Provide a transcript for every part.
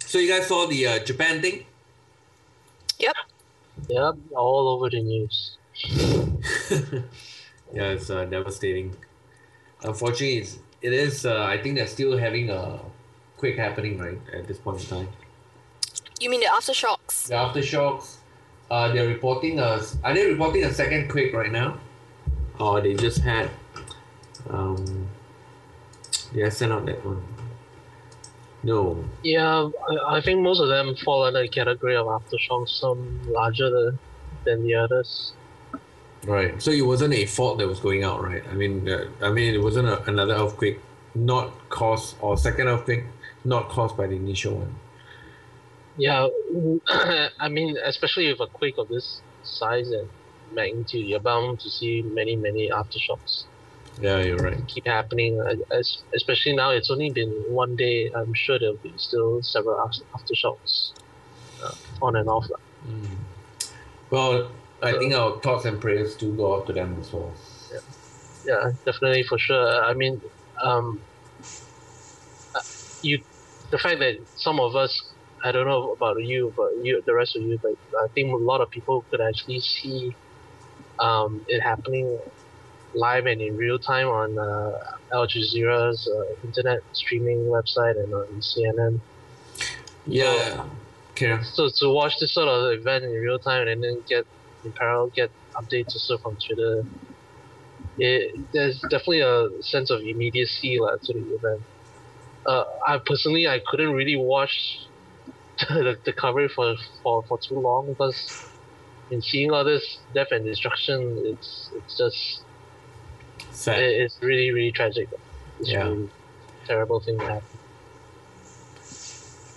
So you guys saw the Japan thing? Yep. Yep, all over the news. Yeah, it's devastating. Unfortunately, it is. I think they're still having a quake happening right at this point in time. You mean the aftershocks? The aftershocks. They're reporting Are they reporting a second quake right now? Or they just had. Yeah, sent out that one. No. Yeah, I think most of them fall under the category of aftershocks, some larger than the others. Right. So it wasn't a fault that was going out, right? I mean, it wasn't another earthquake, not caused, or second earthquake, not caused by the initial one. Yeah, I mean, especially with a quake of this size and magnitude, you're bound to see many, many aftershocks. Yeah, you're right. Keep happening, especially now. It's only been one day. I'm sure there'll be still several aftershocks on and off. Well, I think our thoughts and prayers do go out to them as well. Yeah, definitely, for sure. I mean, the fact that some of us, I don't know about you, but the rest of you, but I think a lot of people could actually see it happening live and in real time on Al Jazeera's internet streaming website and on CNN. Yeah. Okay. So to watch this sort of event in real time and then get updates also from Twitter, there's definitely a sense of immediacy to the event. I personally couldn't really watch the coverage for too long because in seeing all this death and destruction, it's just sad. It's really, really tragic. It's a really terrible thing to happen.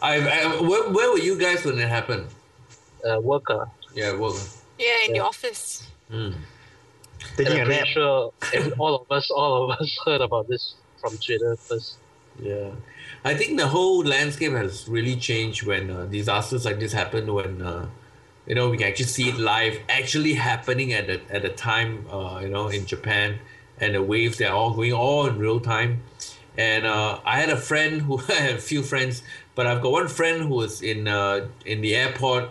Where were you guys when it happened? Worker. Yeah, worker. Yeah, in the office. Taking a nap. Sure, all of us heard about this from Twitter first. Yeah, I think the whole landscape has really changed when disasters like this happen. When we can actually see it live, actually happening at the time. In Japan, and the waves, they're all going all in real time. And I had a friend I had a few friends, but I've got one friend who was in the airport,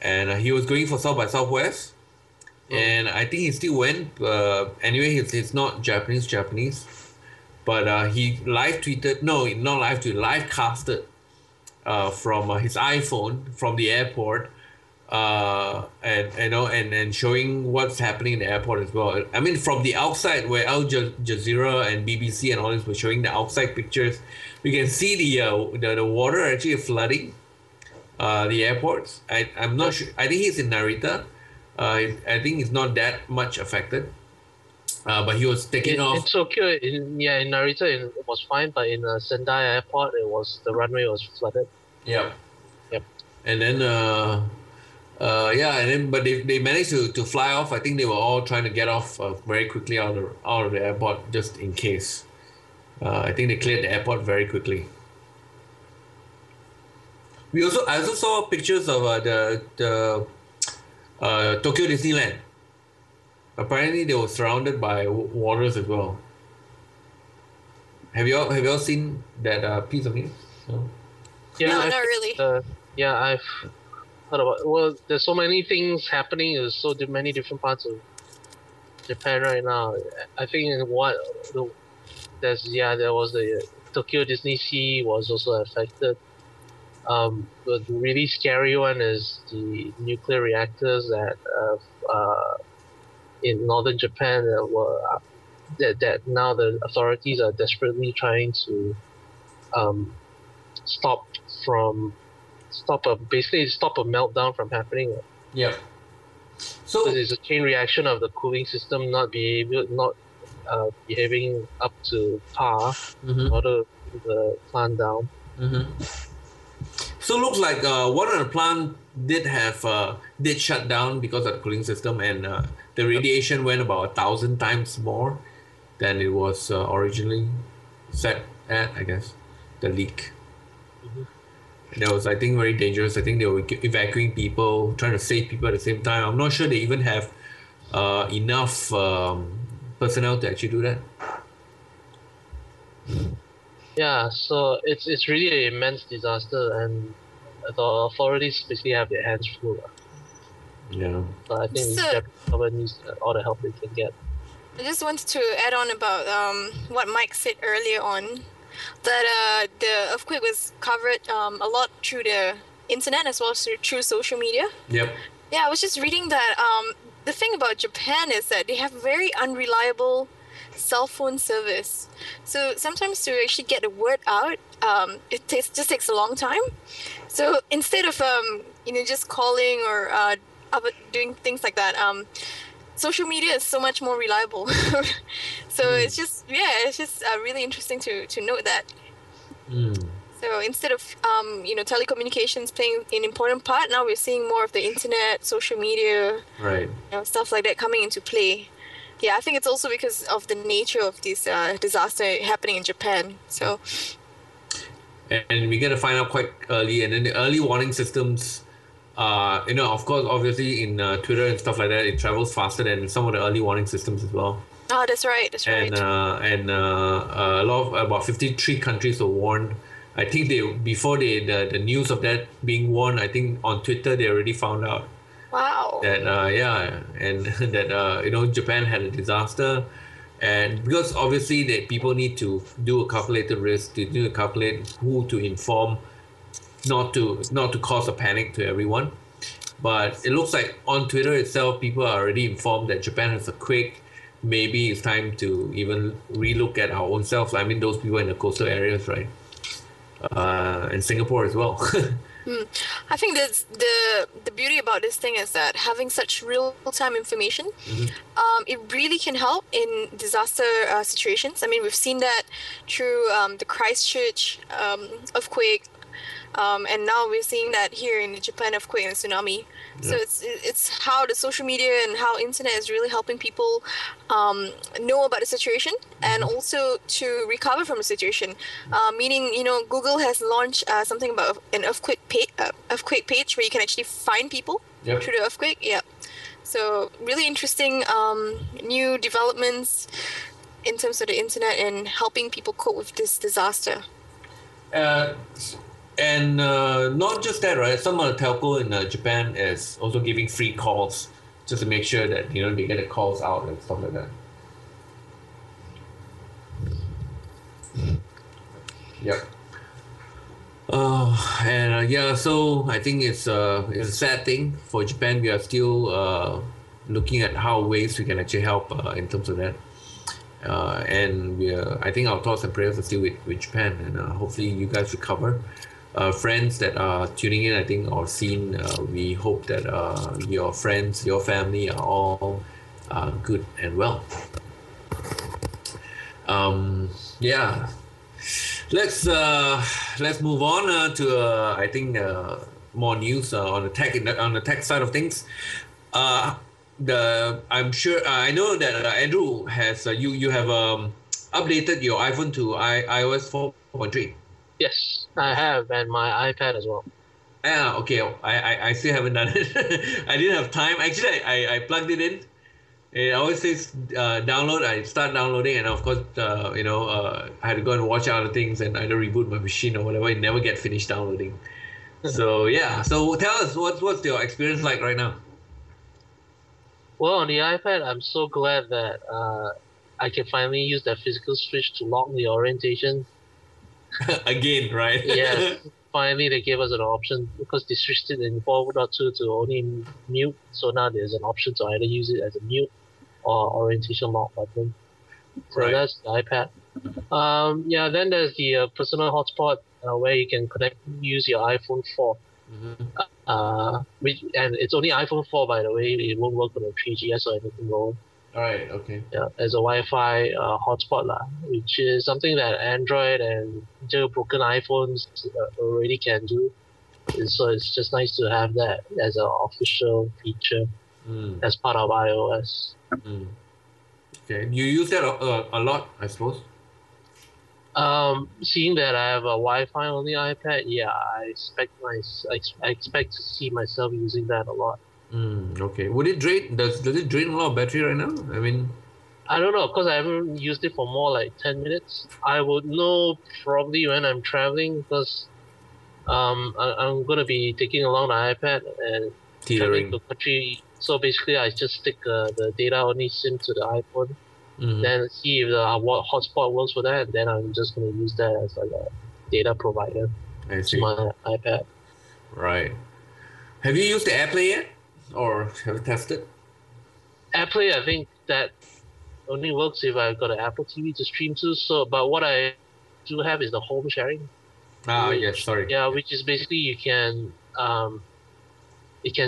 and he was going for South by Southwest, and I think he still went. Anyway, he's not Japanese, but he live tweeted, no, not live tweeted, live casted from his iPhone from the airport. And showing what's happening in the airport as well. I mean, from the outside, where Al Jazeera and BBC and all this were showing the outside pictures, we can see the water actually flooding the airports. I'm not sure. I think he's in Narita. I think he's not that much affected. But he was taking off. In Tokyo, in Narita, it was fine, but in Sendai Airport, the runway was flooded. Yep. And then. But they managed to fly off. I think they were all trying to get off very quickly out of the airport, just in case. I think they cleared the airport very quickly. I also saw pictures of the Tokyo Disneyland. Apparently, they were surrounded by waters as well. Have you all seen that piece of news? No? Yeah, no, not really. I've heard about. Well, there's so many things happening. There's so many different parts of Japan right now. I think there was the Tokyo Disney Sea was also affected. But the really scary one is the nuclear reactors that in northern Japan that now the authorities are desperately trying to stop a meltdown from happening. Yeah. So there's a chain reaction of the cooling system not behaving up to par in order to keep the plant down. So it looks like one of the plant did shut down because of the cooling system, and the radiation went about 1,000 times more than it was originally set at, I guess, the leak. That was, I think, very dangerous. I think they were evacuating people, trying to save people at the same time. I'm not sure they even have enough personnel to actually do that. Yeah, so it's really an immense disaster, and the authorities basically have their hands full. Yeah. So I think So the Japanese government needs all the help they can get. I just wanted to add on about what Mike said earlier on, that the earthquake was covered a lot through the internet as well as through social media. Yep. Yeah, I was just reading that the thing about Japan is that they have very unreliable cell phone service. So sometimes to actually get the word out, just takes a long time. So instead of just calling or doing things like that, social media is so much more reliable. So it's just really interesting to note that. Mm. So instead of telecommunications playing an important part, now we're seeing more of the internet, social media, Right. stuff like that coming into play. Yeah, I think it's also because of the nature of this disaster happening in Japan. So And we get to find out quite early, and then the early warning systems. Of course, obviously in Twitter and stuff like that, it travels faster than some of the early warning systems as well. that's right. That's right. And a lot of about 53 countries were warned. I think the news of that being warned, I think on Twitter they already found out Wow. that and that Japan had a disaster, and because obviously that people need to do a calculated risk, to do a calculate who to inform, not to cause a panic to everyone. But it looks like on Twitter itself, people are already informed that Japan has a quake. Maybe it's time to even relook at our own selves. I mean, those people in the coastal areas, right? And Singapore as well. I think that's the beauty about this thing is that having such real time information, it really can help in disaster situations. I mean, we've seen that through the Christchurch earthquake. And now we're seeing that here in the Japan earthquake and tsunami. So it's how the social media and how internet is really helping people know about the situation and also to recover from the situation. Meaning, Google has launched something about an earthquake page where you can actually find people through the earthquake. Yeah. So really interesting new developments in terms of the internet and helping people cope with this disaster. And not just that, right? Some of the telco in Japan is also giving free calls just to make sure that they get the calls out and stuff like that. Yep. So I think it's a sad thing for Japan. We are still looking at how ways we can actually help in terms of that. I think our thoughts and prayers are still with Japan, and hopefully you guys recover. Friends that are tuning in, I think, or seen, we hope that your friends, your family are all good and well. Let's move on to I think more news on the tech side of things. I'm sure I know that Andrew has you have updated your iPhone to iOS 4.3. Yes, I have, and my iPad as well. Yeah, okay. I still haven't done it. I didn't have time. Actually, I plugged it in. It always says download. I start downloading, and of course, I had to go and watch other things and either reboot my machine or whatever. It never get finished downloading. So yeah. So tell us what's your experience like right now? Well, on the iPad, I'm so glad that I can finally use that physical switch to lock the orientation. Again, right? Yes, finally they gave us an option because they switched it in 4.2 to only mute. So now there's an option to either use it as a mute or orientation lock button. So Right. that's the iPad. Then there's the personal hotspot where you can use your iPhone 4. And it's only iPhone 4, by the way. It won't work on a 3GS or anything lower. All right. Okay. Yeah, as a Wi-Fi hotspot which is something that Android and jailbroken iPhones already can do. So it's just nice to have that as an official feature as part of iOS. Okay, you use that a lot, I suppose. Seeing that I have a Wi-Fi on the iPad, yeah, I expect to see myself using that a lot. Okay. Would it drain? Does it drain a lot of battery right now? I mean. I don't know, because I haven't used it for more like 10 minutes. I would know probably when I'm traveling because I'm going to be taking along the iPad and traveling to Teetering. a country. So basically, I just stick the data only SIM to the iPhone, Mm-hmm. then see if the what hotspot works for that, and then I'm just going to use that as like a data provider I to see. my iPad. Right. Have you used the AirPlay yet, or have you tested? AirPlay, I think that only works if I've got an Apple TV to stream to. So, but what I do have is the home sharing, Ah, yes. which Sorry. yeah, Yeah. which is basically you can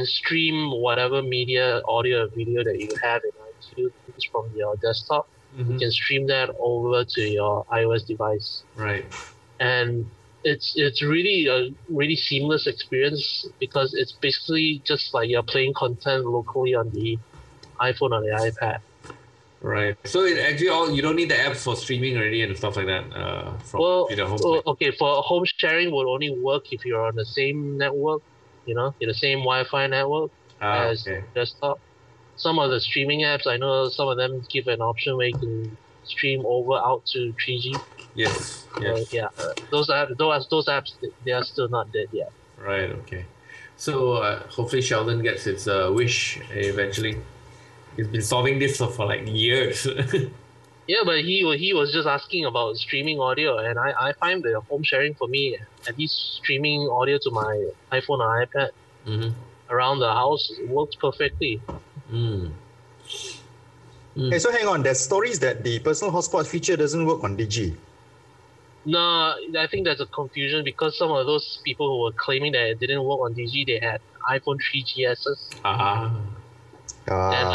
stream whatever media, audio, or video that you have in iTunes from your desktop. You Mm-hmm. can stream that over to your iOS device, Right. and it's really a really seamless experience because it's basically just like you're playing content locally on the iPhone or the iPad. Right. So it actually all you don't need the apps for streaming already and stuff like that. From Well, the home play. okay, for home sharing would only work if you're on the same network, in the same Wi-Fi network Ah, as okay. desktop. Some of the streaming apps, I know some of them give an option where you can stream over out to 3G. Yes. So Yes. yeah, those apps, they are still not dead yet. Right. Okay. So hopefully Sheldon gets his wish eventually. He's been solving this for like years. Yeah, but he was just asking about streaming audio, and I find the home sharing for me, at least streaming audio to my iPhone or iPad Mm-hmm. around the house works perfectly. Mm. Hey, so hang on. There's stories that the personal hotspot feature doesn't work on Digi. No, I think there's a confusion because some of those people who were claiming that it didn't work on DG, they had iPhone 3GSs. Ah. And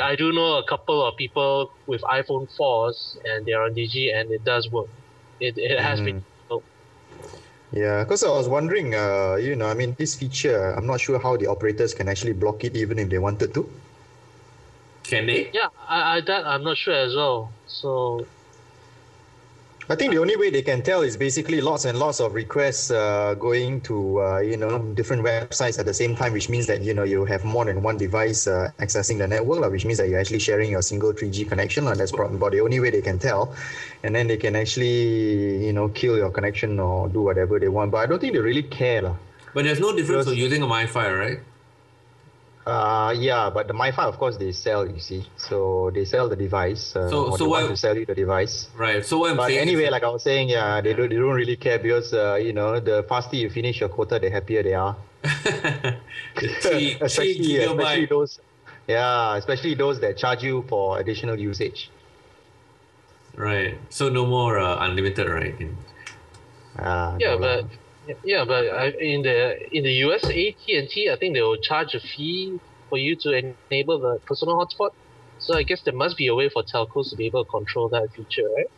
I do know a couple of people with iPhone 4s and they're on DG and it does work. It has been. Oh, Yeah, because I was wondering, I mean, this feature, I'm not sure how the operators can actually block it even if they wanted to. Can they? yeah, that I'm not sure as well. So I think the only way they can tell is basically lots and lots of requests going to, different websites at the same time, which means that, you have more than one device accessing the network, which means that you're actually sharing your single 3G connection. That's probably about the only way they can tell. And then they can actually, kill your connection or do whatever they want. But I don't think they really care. But there's no difference Because- from using a Wi-Fi, right? Yeah, but the MiFi, of course, they sell, you see. So they sell the device, or they want to sell you the device. Right. So what I'm But saying anyway, is, like I was saying, yeah, they don't really care because, the faster you finish your quota, the happier they are. the three especially gigabyte. especially those that charge you for additional usage. Right. So no more unlimited, right? yeah, No lah. but in the US, AT&T, I think they will charge a fee for you to enable the personal hotspot. So I guess there must be a way for telcos to be able to control that feature, right?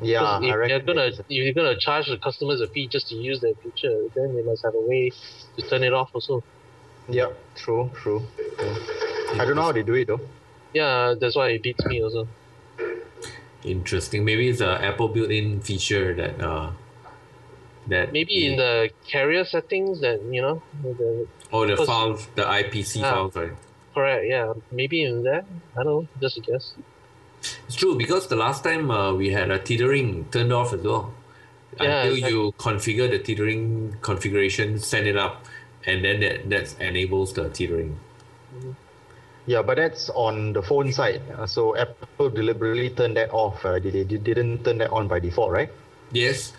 Yeah, Because I reckon if you're gonna charge the customers a fee just to use that feature, then they must have a way to turn it off also. Yeah, true. I don't know how they do it though. Yeah, that's why it beats me also. Interesting. Maybe it's a Apple built-in feature that Maybe in the carrier settings that the the because- files, the IPC Yeah. files, right? correct, yeah, maybe in there. I don't know, just a guess. It's true because the last time we had a teetering turned off as well. Yeah, Until exactly. you configure the teetering configuration, send it up, and then that enables the teetering. Yeah, but that's on the phone side. So Apple deliberately turned that off. They didn't turn that on by default, right? Yes,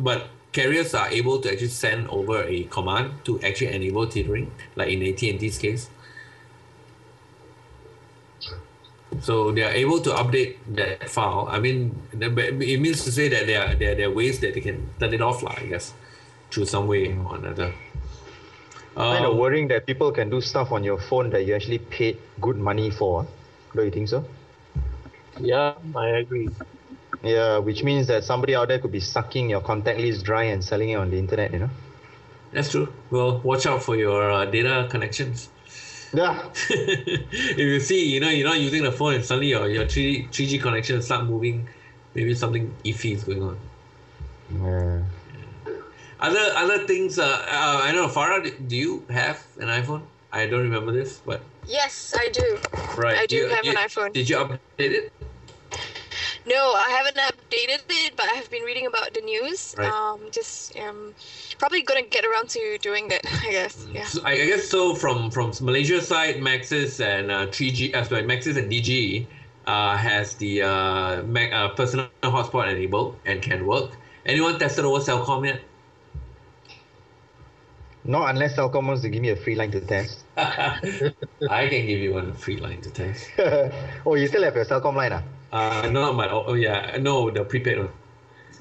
but carriers are able to actually send over a command to actually enable teetering, like in AT&T's case. So they are able to update that file. I mean, it means to say that there are ways that they can turn it off, I guess, through some way or another. Kind of worrying that people can do stuff on your phone that you actually paid good money for. Don't you think so? Yeah, I agree. Yeah, which means that somebody out there could be sucking your contact list dry and selling it on the internet, That's true. Well, watch out for your data connections. Yeah. If you see, you're not using the phone and suddenly your 3G connection start moving, maybe something iffy is going on. Yeah. Other things, I don't know, Farah, do you have an iPhone? I don't remember this, but Yes, I do. Right. I do have an iPhone. Did you update it? No, I haven't updated it, but I've been reading about the news. Right. Probably gonna get around to doing that, I guess. Yeah. So I guess so. From Malaysia side, Maxis and 3G, sorry, Maxis and DG has the personal hotspot enabled and can work. Anyone tested over Cellcom yet? Not unless Telkom wants to give me a free line to test. I can give you one free line to test. Oh, you still have your Telkom line, ah? No, but yeah, no, the prepaid one,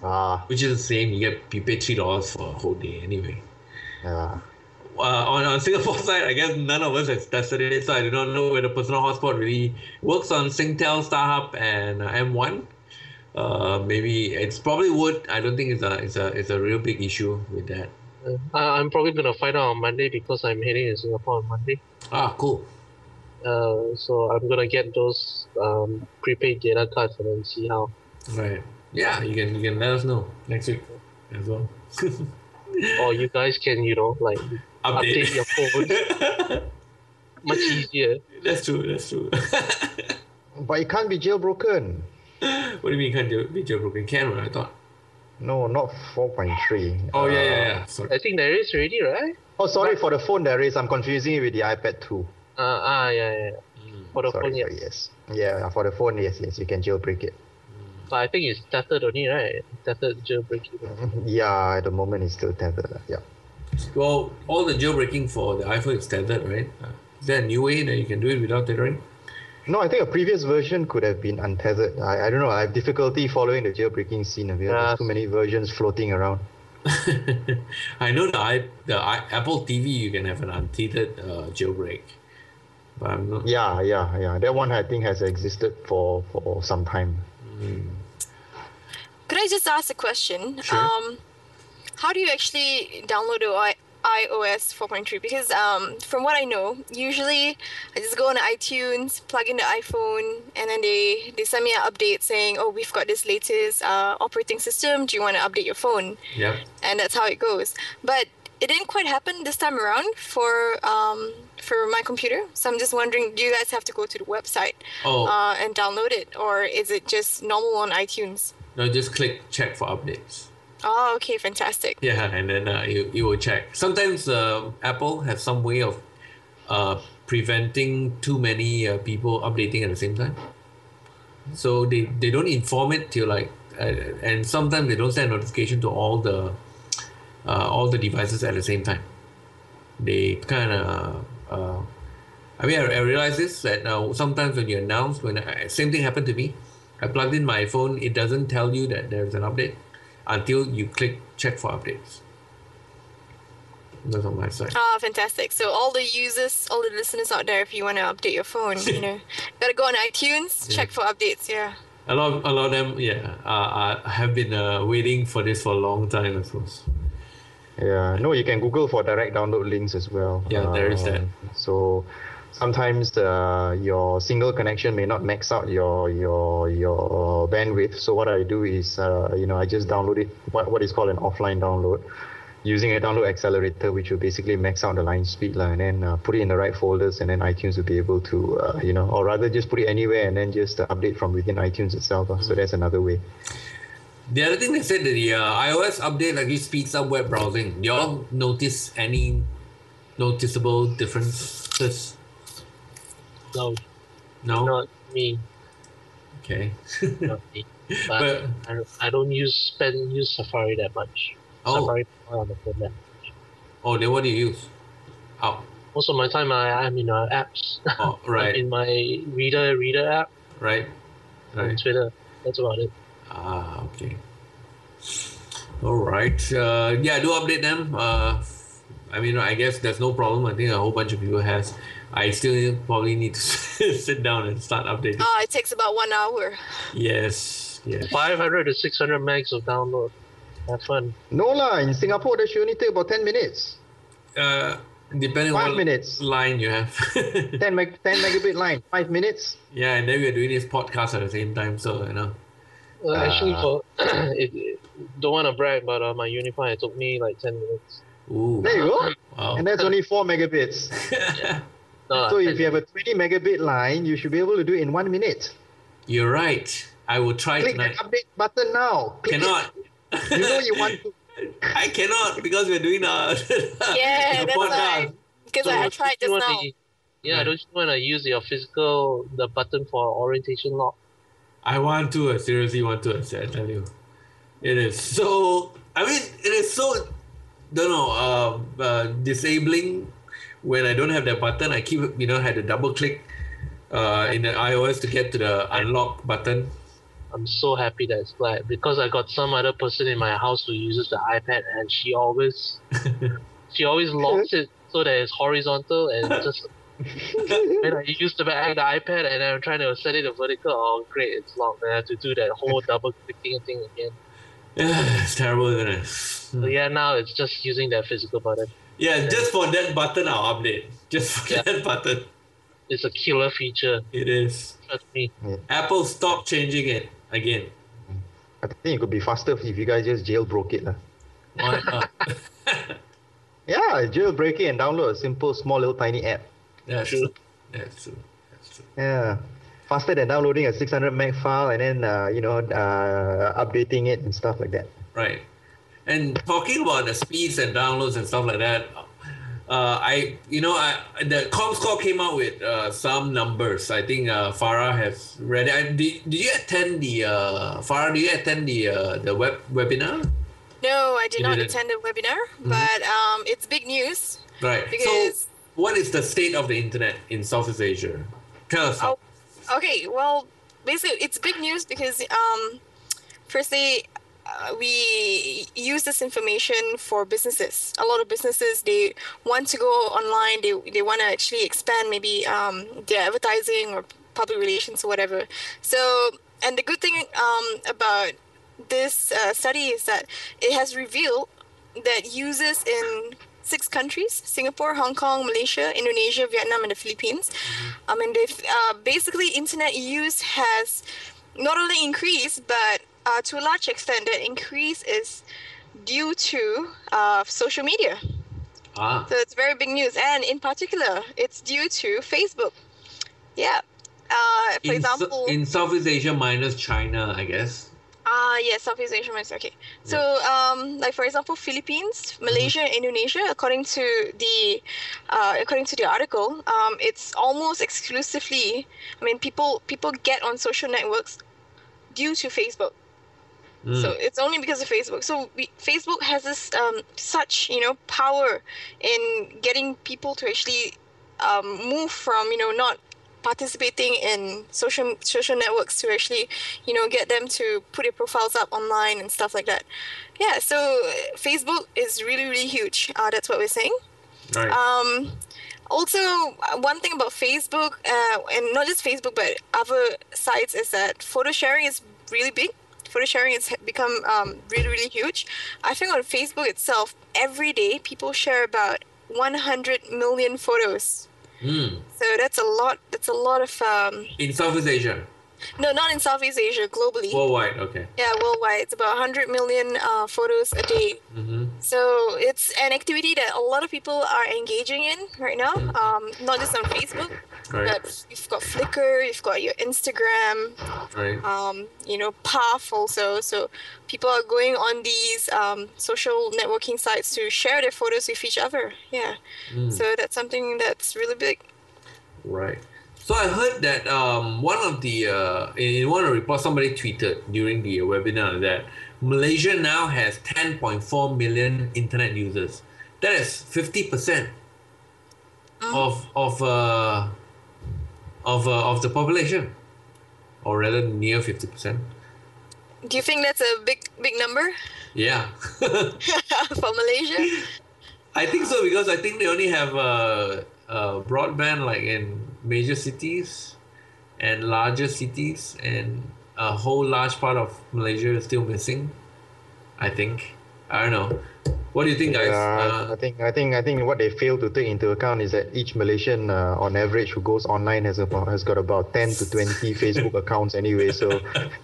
Ah, which is the same. You pay $3 for a whole day anyway. yeah. On Singapore side, I guess none of us has tested it, so I do not know whether personal hotspot really works on Singtel, StarHub, and M1. Maybe it's probably would. I don't think it's a real big issue with that. I'm probably gonna find out on Monday because I'm heading to Singapore on Monday. Ah, cool. So I'm gonna get those prepaid data cards and then see how. Right. Yeah, you can let us know next week as well. Or you guys can, like update your phone. Much easier. That's true. But it can't be jailbroken. What do you mean can't be jailbroken? Can, right? I thought. No, not 4.3. Oh, yeah. Sorry. I think there is already, right? Oh, sorry, for the phone there is. I'm confusing it with the iPad 2. Yeah. For the phone, Sorry, yes. Yeah, for the phone, yes, you can jailbreak it. But I think it's tethered only, right? Tethered jailbreaking. Yeah, at the moment it's still tethered. Yeah. Well, all the jailbreaking for the iPhone is tethered, right? Is there a new way that you can do it without tethering? No, I think a previous version could have been untethered. I don't know. I have difficulty following the jailbreaking scene of it. There's too many versions floating around. I know the Apple TV you can have an untethered jailbreak, but I'm not. Yeah. That one I think has existed for some time. Could I just ask a question? Sure. How do you actually download the iOS 4.3? Because from what I know, usually I just go on iTunes, plug in the iPhone, and then they send me an update saying, oh, we've got this latest operating system. Do you want to update your phone? Yep. And that's how it goes. But it didn't quite happen this time around for my computer. So I'm just wondering, do you guys have to go to the website and download it? Or is it just normal on iTunes? No, just click check for updates. Oh, okay, fantastic. Yeah, and then you will check. Sometimes Apple has some way of preventing too many people updating at the same time. So they don't inform it till like, and sometimes they don't send notification to all the devices at the same time. They kind of, I realize this that sometimes when you announce, same thing happened to me. I plugged in my phone, it doesn't tell you that there's an update until you click check for updates. That's on my side. Ah, fantastic. So all the users, all the listeners out there, if you want to update your phone, gotta go on iTunes, check for updates. Yeah. A lot of them, have been waiting for this for a long time, I suppose. Yeah, no, you can Google for direct download links as well. Yeah, there is that. So sometimes your single connection may not max out your bandwidth. So what I do is, I just download it, what is called an offline download, using a download accelerator, which will basically max out the line speed, and then put it in the right folders, and then iTunes will be able to, or rather just put it anywhere and then just update from within iTunes itself. So that's another way. The other thing they said that the iOS update actually speeds up web browsing. Do y'all notice any noticeable differences? No. No? Not me. Okay. Not me. But I don't use Safari that much. Safari on the phone that much. Oh, then what do you use? Oh. Most of my time I'm in apps. Oh, right. I'm in my reader app. Right. On Twitter. That's about it. Ah, okay. All right. Do update them. I guess there's no problem. I think a whole bunch of people has. I still probably need to sit down and start updating. It takes about 1 hour. Yes. 500 to 600 megs of download. Have fun. No lah, in Singapore that should only take about 10 minutes. Depending 5 on what minutes. line you have. 10 megabit line, 5 minutes. Yeah, and then we're doing this podcast at the same time, so Actually, don't want to brag, but my Unify, it took me like 10 minutes. Ooh. There you go. Wow. And that's only 4 megabits. No, So if you have a 20 megabit line, you should be able to do it in 1 minute. You're right. I will try Click tonight. that update button now. Click Cannot. it. You know you want to. I cannot because we're doing Yeah, the that's why. podcast. Because So- I tried you just want now. to, yeah, Right. don't you want to use your the button for orientation lock? I want to. I seriously want to. I tell you, it is so. I mean, it is so. Don't know. Disabling when I don't have that button. I keep had to double click in the iOS to get to the unlock button. I'm so happy that it's black because I got some other person in my house who uses the iPad and she always locks it so that it's horizontal and just when I use the iPad and I'm trying to set it to vertical, oh great, it's locked. And I have to do that whole double clicking thing again. Yeah, it's terrible, isn't it? So yeah, now it's just using that physical button. Yeah, just for that button, I'll update. Just for that button. It's a killer feature. It is. Trust me. Yeah. Apple, stop changing it again. I think it could be faster if you guys just jailbroke it. Why not? Yeah, jailbreak it and download a simple, small, little, tiny app. That's True. true. That's true. That's true. Yeah. Faster than downloading a 600 meg file and then, updating it and stuff like that. Right. And talking about the speeds and downloads and stuff like that, the ComScore came out with some numbers. I think Farah has read it. Did you attend the Farah? Did you attend the webinar? No, I did You not didn't? attend the webinar, but it's big news. Right. Because- So, what is the state of the internet in Southeast Asia? Tell us. Oh, okay. Well, basically, it's big news because firstly, we use this information for businesses. A lot of businesses, they want to go online. They want to actually expand maybe their advertising or public relations or whatever. So, and the good thing about this study is that it has revealed that users in 6 countries: Singapore, Hong Kong, Malaysia, Indonesia, Vietnam, and the Philippines. And they've basically internet use has not only increased, but to a large extent, that increase is due to social media. So it's very big news, and in particular, it's due to Facebook. Yeah. For example, in Southeast Asia minus China, I guess. yes, Southeast Asia is okay. So, like for example, Philippines, Malaysia, Indonesia, according to the article, it's almost exclusively. I mean, people get on social networks due to Facebook. So it's only because of Facebook. So Facebook has this such power in getting people to actually move from not participating in social networks to actually get them to put their profiles up online and stuff like that. Yeah, so Facebook is really, really huge. That's what we're saying. Right. Also, one thing about Facebook, and not just Facebook but other sites, is that photo sharing is really big. Photo sharing has become really, really huge. I think on Facebook itself, every day people share about 100 million photos. So that's a lot. That's a lot of. In Southeast Asia. No, not in Southeast Asia. Globally. Worldwide. Okay. Yeah, worldwide. It's about 100 million photos a day. So it's an activity that a lot of people are engaging in right now. Not just on Facebook, Right. but you've got Flickr, you've got your Instagram, Right. Path also. So people are going on these social networking sites to share their photos with each other. Yeah. So that's something that's really big. Right. So I heard that one of the in one of the reports, somebody tweeted during the webinar that Malaysia now has 10.4 million internet users. That is 50% of the population, or rather near 50%. Do you think that's a big number Yeah. for Malaysia? I think so, because I think they only have broadband like in major cities and larger cities, and a whole large part of Malaysia is still missing. I think. I don't know. What do you think, guys? I think what they fail to take into account is that each Malaysian, on average, who goes online has got about 10 to 20 Facebook accounts anyway. So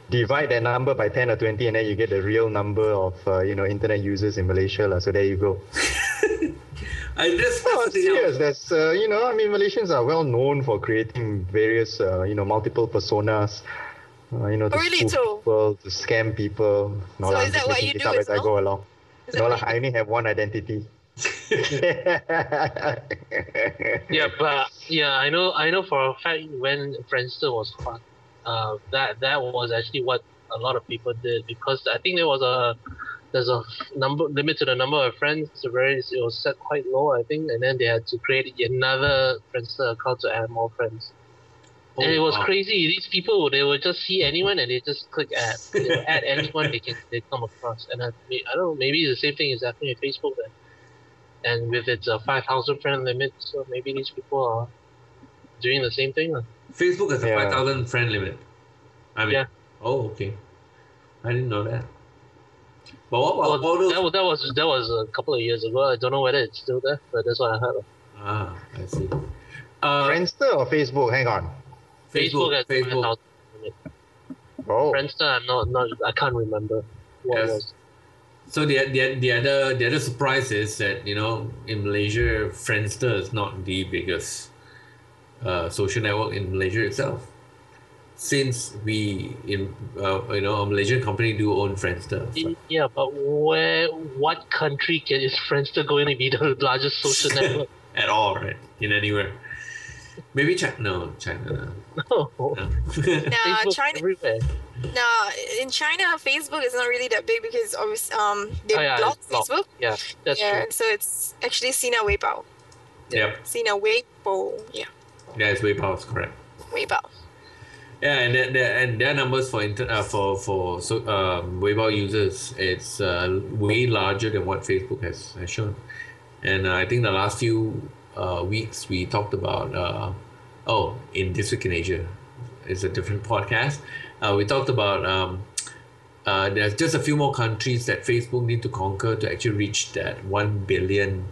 divide that number by 10 or 20, and then you get the real number of internet users in Malaysia. So there you go. I just Oh, that's the thing. serious. That's Malaysians are well known for creating various multiple personas. To Oh, really, spoof too? people, to scam people. No, So lah, is I'm that just what making you this do up as as I well? go along. Is that No, what lah, you I do? only have one identity. Yeah, but yeah, I know for a fact when Friendster was hot, that was actually what a lot of people did, because I think there's a number limit to the number of friends. It was set quite low, I think, and then they had to create another Friendster account to add more friends. And it was wow. crazy. These people, they would just see anyone and they just click add. They will add anyone they come across. And I don't know, maybe the same thing is happening with Facebook then. And with its 5,000 friend limit, so maybe these people are doing the same thing. Facebook has a Yeah. 5,000 friend limit. I mean, Yeah. oh, okay. I didn't know that. But what Well, about all those? that was a couple of years ago. I don't know whether it's still there, but that's what I heard. Ah, I see. Friendster or Facebook? Hang on. Facebook has Facebook. 5,000 limit. Oh. Friendster, I'm not. I can't remember what Yes. was. So the other surprise is that in Malaysia, Friendster is not the biggest social network in Malaysia itself. Since a Malaysian company do own Friendster. So. Yeah, but what country is Friendster going to be the largest social network? At all, right? In anywhere. Maybe China. No, China. No. No. Facebook China. everywhere. No, in China, Facebook is not really that big because obviously, they blocked it's blocked. Facebook. Yeah, that's true. So it's actually Sina Weibao. Yep. Sina Weibo. Yeah, Yeah, it's way past, correct. Weibao. Yeah, and their numbers for Weibo users, it's way larger than what Facebook has shown. And I think the last few weeks we talked about in This Week in Asia, it's a different podcast. We talked about there's just a few more countries that Facebook need to conquer to actually reach that 1 billion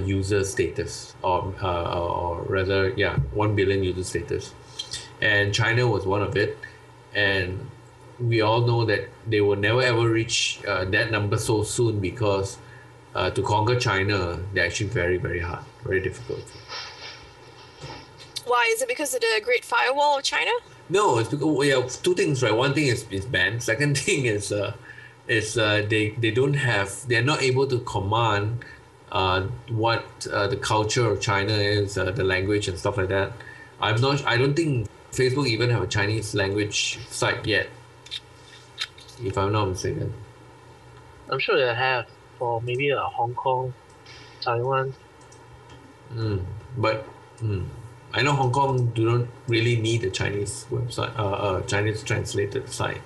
user status, or rather, 1 billion user status. And China was one of it, and we all know that they will never ever reach that number so soon, because to conquer China, they're actually very, very hard, very difficult. Why? Is it because of the Great Firewall of China? No, it's because two things, right? One thing is banned. Second thing is they don't have, they're not able to command what the culture of China is, the language and stuff like that. I don't think Facebook even have a Chinese language site yet, if I'm not mistaken. I'm sure they have for maybe Hong Kong, Taiwan. But I know Hong Kong do not really need a Chinese website, Chinese translated site.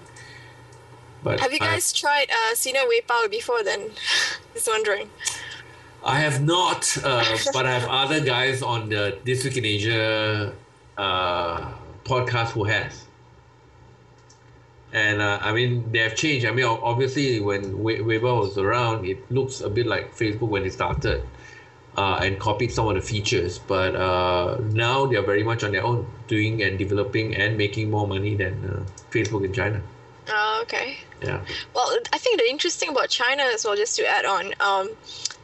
But Have you guys tried Sina Weibao before then? Just wondering. I have not, but I have other guys on the This Week in Asia podcast who has. And I mean, they have changed. I mean, obviously, when Weibo was around, it looks a bit like Facebook when it started, and copied some of the features. But now they are very much on their own, doing and developing and making more money than Facebook in China. Oh, okay. Yeah. Well, I think the interesting about China as well, just to add on,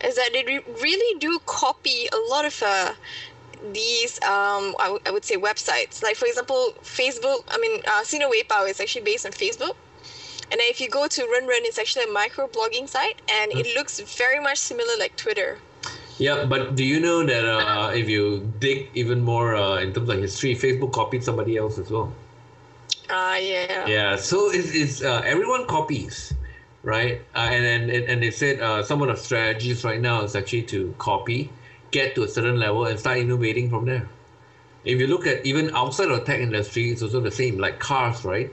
is that they really do copy a lot of these, I would say, websites. Like, for example, Facebook, Sina Weibao is actually based on Facebook. And then if you go to Ren, it's actually a micro-blogging site, and it looks very much similar like Twitter. Yeah, but do you know that if you dig even more in terms of history, Facebook copied somebody else as well? Yeah. Yeah, so it's everyone copies, right? And they said some of the strategies right now is actually to copy, get to a certain level, and start innovating from there. If you look at even outside of the tech industry, it's also the same. Like cars, right?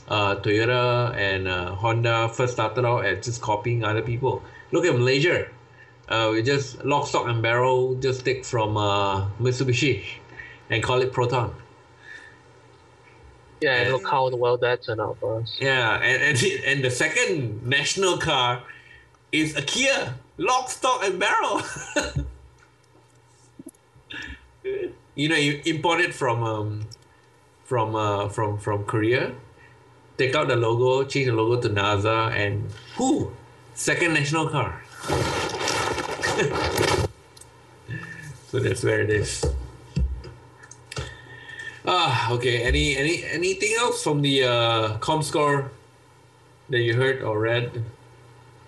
Toyota and Honda first started out as just copying other people. Look at Malaysia. We just lock, stock, and barrel just take from Mitsubishi and call it Proton. Yeah, and look how well that turned out for us. Yeah, and the second national car is a Kia, lock, stock, and barrel. You import it from Korea, take out the logo, change the logo to NASA, and second national car. So that's where it is. Okay. Anything else from the ComScore that you heard or read?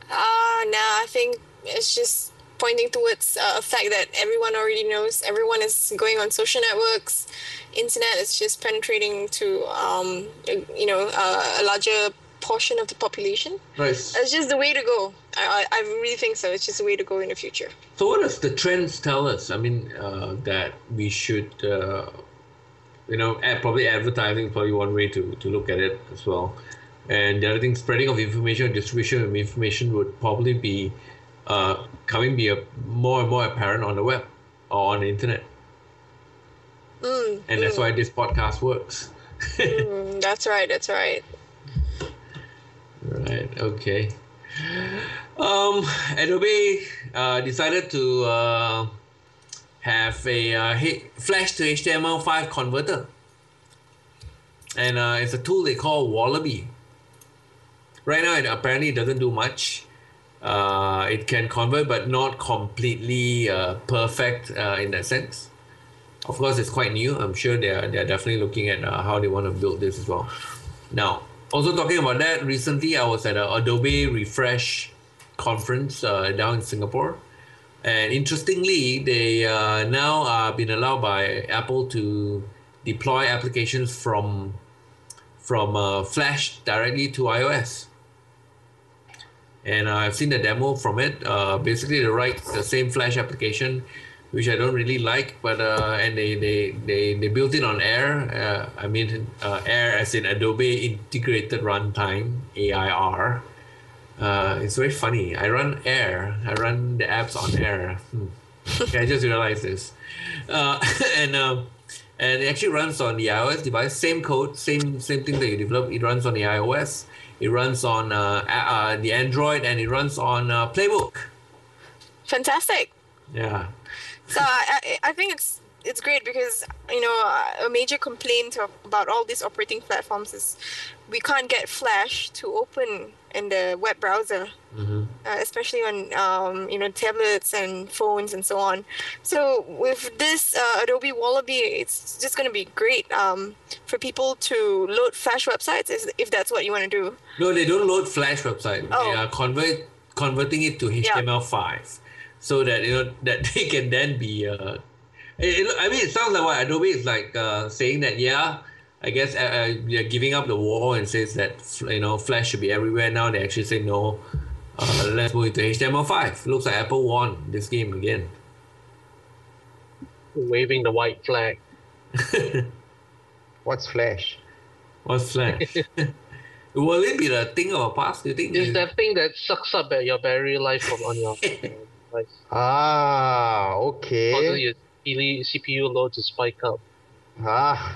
No, I think it's just pointing towards a fact that everyone already knows. Everyone is going on social networks. Internet is just penetrating to, a larger portion of the population. Nice. It's just the way to go. I really think so. It's just the way to go in the future. So what does the trends tell us? I mean, that we should, probably advertising is probably one way to look at it as well. And the other thing, spreading of information, distribution of information would probably be more and more apparent on the web or on the internet. And that's why this podcast works. That's right. Right, okay. Adobe decided to have a Flash to HTML5 converter. And it's a tool they call Wallaby. Right now, it apparently doesn't do much. It can convert, but not completely perfect in that sense. Of course, it's quite new. I'm sure they're definitely looking at how they want to build this as well. Now, also talking about that, recently I was at an Adobe Refresh conference down in Singapore. And interestingly, they now are being allowed by Apple to deploy applications from Flash directly to iOS. And I've seen the demo from it. Basically, they write the same Flash application, which I don't really like, but and they built it on Air. Air as in Adobe Integrated Runtime, AIR. It's very funny. I run Air. I run the apps on Air. Okay, I just realized this. And it actually runs on the iOS device. Same code, same thing that you develop. It runs on the iOS. It runs on the Android, and it runs on Playbook. Fantastic. Yeah. So I think it's great because a major complaint about all these operating platforms is we can't get Flash to open in the web browser, especially on tablets and phones and so on. So with this Adobe Wallaby, it's just going to be great for people to load Flash websites if that's what you want to do. No, they don't load Flash website. Oh. They are converting it to HTML5, so that that they can then be. It sounds like what Adobe is like saying that I guess they're giving up the war and says that Flash should be everywhere now. They actually say no. Let's move it to HTML5. Looks like Apple won this game again. Waving the white flag. What's Flash? What's Flash? Will it be the thing of a past? Do you think? It's that thing that sucks up at your battery life on your device. Okay. Causes your CPU load to spike up.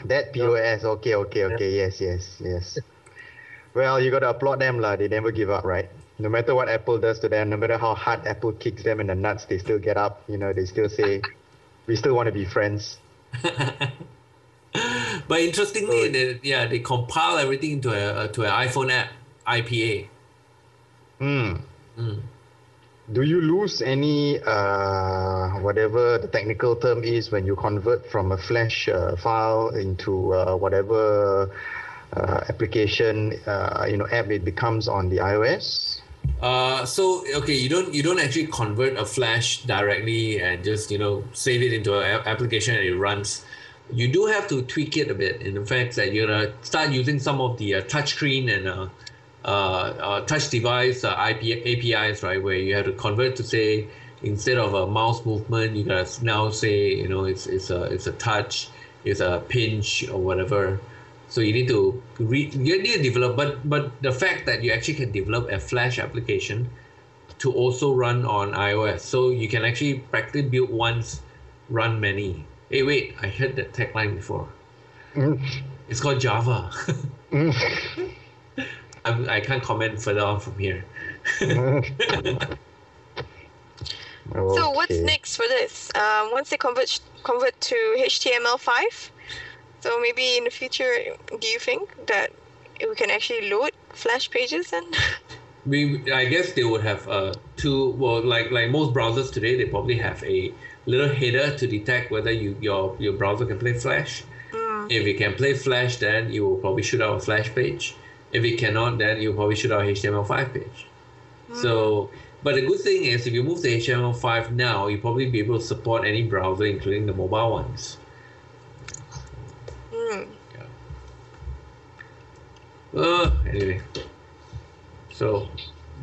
That POS. Okay. Yes. Well, you got to applaud them, lah. They never give up, right? No matter what Apple does to them, no matter how hard Apple kicks them in the nuts, they still get up. They still say, we still want to be friends. But interestingly, they compile everything into an iPhone app, IPA. Do you lose any whatever the technical term is when you convert from a Flash file into whatever application app it becomes on the iOS? You don't actually convert a Flash directly and just save it into an application and it runs. You do have to tweak it a bit in the fact that you're gonna start using some of the touchscreen and touch device APIs, right? Where you have to convert to say instead of a mouse movement, you gotta now say it's a touch, it's a pinch or whatever. So you need to develop, but the fact that you actually can develop a Flash application to also run on iOS, so you can actually practically build once, run many. Hey, wait! I heard that tagline before. It's called Java. I can't comment further on from here. So what's next for this? Once they convert to HTML5, so maybe in the future, do you think that we can actually load Flash pages then? I guess they would have two. Well, like most browsers today, they probably have a little header to detect whether your browser can play Flash. If it can play Flash, then you will probably shoot out a Flash page. If it cannot, then you'll probably shoot out a HTML5 page. So, but the good thing is, if you move to HTML5 now, you'll probably be able to support any browser, including the mobile ones. Mm. Yeah. Anyway, so